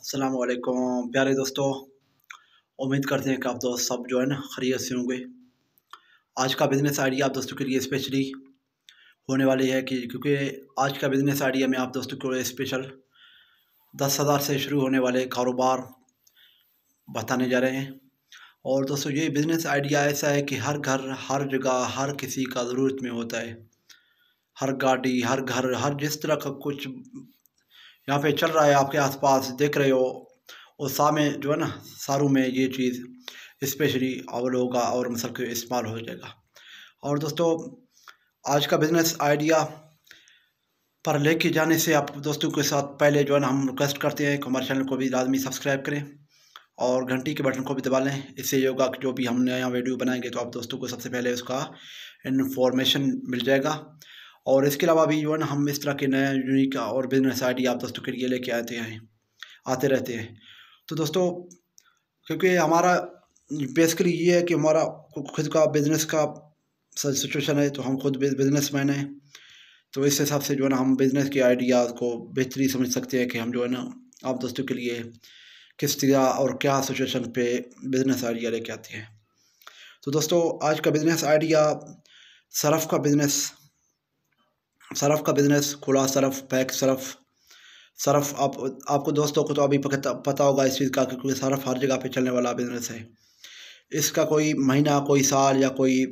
अस्सलाम वालेकुम प्यारे दोस्तों। उम्मीद करते हैं कि आप दोस्त सब जो है ना खैरियत से होंगे। आज का बिज़नेस आइडिया आप दोस्तों के लिए स्पेशली होने वाली है क्योंकि आज का बिज़नेस आइडिया में आप दोस्तों को स्पेशल 10,000 से शुरू होने वाले कारोबार बताने जा रहे हैं। और दोस्तों ये बिज़नेस आइडिया ऐसा है कि हर घर, हर जगह, हर किसी का ज़रूरत में होता है। हर गाड़ी, हर घर, हर जिस तरह का कुछ यहाँ पे चल रहा है आपके आसपास देख रहे हो, और सामने जो है ना सारों में ये चीज़ स्पेशली आप लोगों का और मसल के इस्तेमाल हो जाएगा। और दोस्तों आज का बिज़नेस आइडिया पर लेके जाने से आप दोस्तों के साथ पहले जो है ना हम रिक्वेस्ट करते हैं कि हमारे चैनल को भी लाजमी सब्सक्राइब करें और घंटी के बटन को भी दबा लें। इससे योगा जो भी हम नया वीडियो बनाएंगे तो आप दोस्तों को सबसे पहले उसका इन्फॉर्मेशन मिल जाएगा। और इसके अलावा भी जो है ना हम इस तरह के नया यूनिक और बिज़नेस आइडिया आप दोस्तों के लिए लेके आते रहते हैं। तो दोस्तों क्योंकि हमारा बेसिकली ये है कि हमारा खुद का बिज़नेस का सिचुएशन है, तो हम खुद बिजनेसमैन हैं, तो इस हिसाब से जो है ना हम बिज़नेस के आइडियाज़ को बेहतरी समझ सकते हैं कि हम जो है ना आप दोस्तों के लिए किस तरह और क्या सिचुएशन पे बिज़नेस आइडिया लेके आते हैं। तो दोस्तों आज का बिज़नेस आइडिया सरफ़ का बिज़नेस, खुला सरफ़, पैक सरफ़ आपको दोस्तों को तो अभी पता होगा इस चीज़ का, क्योंकि सरफ़ हर जगह पे चलने वाला बिज़नेस है। इसका कोई महीना, कोई साल या कोई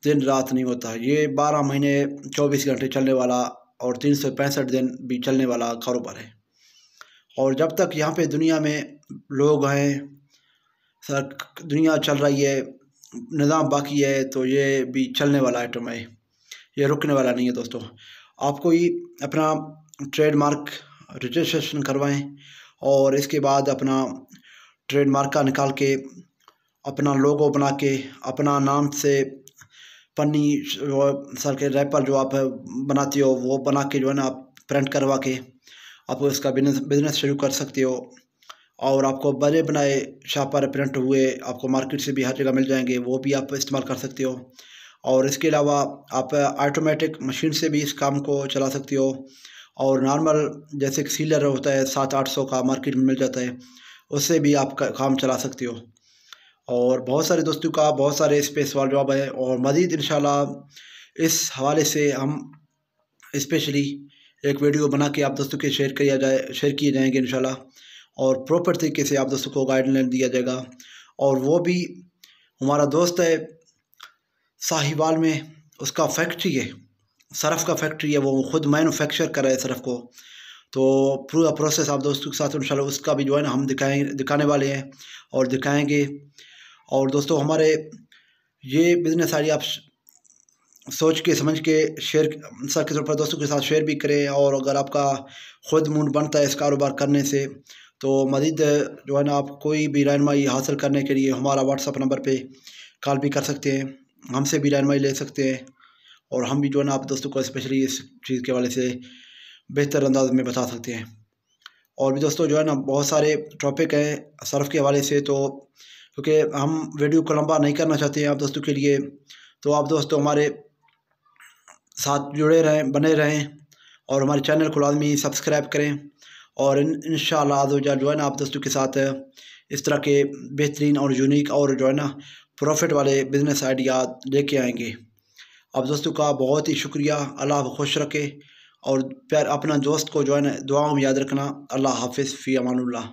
दिन रात नहीं होता। ये 12 महीने 24 घंटे चलने वाला और 365 दिन भी चलने वाला कारोबार है। और जब तक यहाँ पे दुनिया में लोग हैं, दुनिया चल रही है, निज़ाम बाकी है, तो ये भी चलने वाला आइटम है, ये रुकने वाला नहीं है। दोस्तों आपको ही अपना ट्रेडमार्क रजिस्ट्रेशन करवाएं और इसके बाद अपना ट्रेडमार्क का निकाल के अपना लोगो बना के अपना नाम से पन्नी सर के रैपर जो आप बनाती हो वो बना के जो है ना आप प्रिंट करवा के आप इसका बिज़नेस शुरू कर सकते हो। और आपको बड़े बनाए शापर प्रिंट हुए आपको मार्केट से भी हर जगह मिल जाएंगे, वो भी आप इस्तेमाल कर सकते हो। और इसके अलावा आप ऑटोमेटिक मशीन से भी इस काम को चला सकते हो, और नॉर्मल जैसे कि सीलर होता है 700-800 का मार्केट में मिल जाता है, उससे भी आप काम चला सकते हो। और बहुत सारे दोस्तों का बहुत सारे स्पेस वाला जॉब है, और मज़ीद इंशाल्लाह इस हवाले से हम स्पेशली एक वीडियो बना के आप दोस्तों के शेयर किए जाएंगे इंशाल्लाह, और प्रॉपर तरीके से आप दोस्तों को गाइडलाइन दिया जाएगा। और वो भी हमारा दोस्त है साहिवाल में, उसका फैक्ट्री है, सरफ़ का फैक्ट्री है, वो खुद मैन्युफैक्चर कर रहा है सरफ़ को। तो पूरा प्रोसेस आप दोस्तों के साथ इंशाल्लाह उसका भी जो है ना हम दिखाने वाले हैं और दिखाएंगे। और दोस्तों हमारे ये बिज़नेस आइडिया आप सोच के समझ के शेयर सर के तौर पर दोस्तों के साथ शेयर भी करें। और अगर आपका खुद मूड बनता है इस कारोबार करने से, तो मज़ीद जो है ना आप कोई भी रहनुमाई हासिल करने के लिए हमारा व्हाट्सअप नंबर पे कॉल भी कर सकते हैं, हमसे भी रहनुमाई ले सकते हैं, और हम भी जो है ना आप दोस्तों को स्पेशली इस चीज़ के हवाले से बेहतर अंदाज में बता सकते हैं। और भी दोस्तों जो है ना बहुत सारे टॉपिक हैं सरफ़ के हवाले से, तो क्योंकि हम वीडियो को लंबा नहीं करना चाहते हैं आप दोस्तों के लिए, तो आप दोस्तों हमारे साथ जुड़े रहें, बने रहें, और हमारे चैनल को लाजमी सब्सक्राइब करें। और इंशाअल्लाह जो है ना आप दोस्तों के साथ इस तरह के बेहतरीन और यूनिक और जो है ना प्रॉफिट वाले बिज़नेस आइडिया लेके आएंगे। आप दोस्तों का बहुत ही शुक्रिया। अल्लाह आपको खुश रखे, और प्यार अपना दोस्त को जो है ना दुआओं में याद रखना। अल्लाह हाफिज़, फ़ी अमानुल्लाह।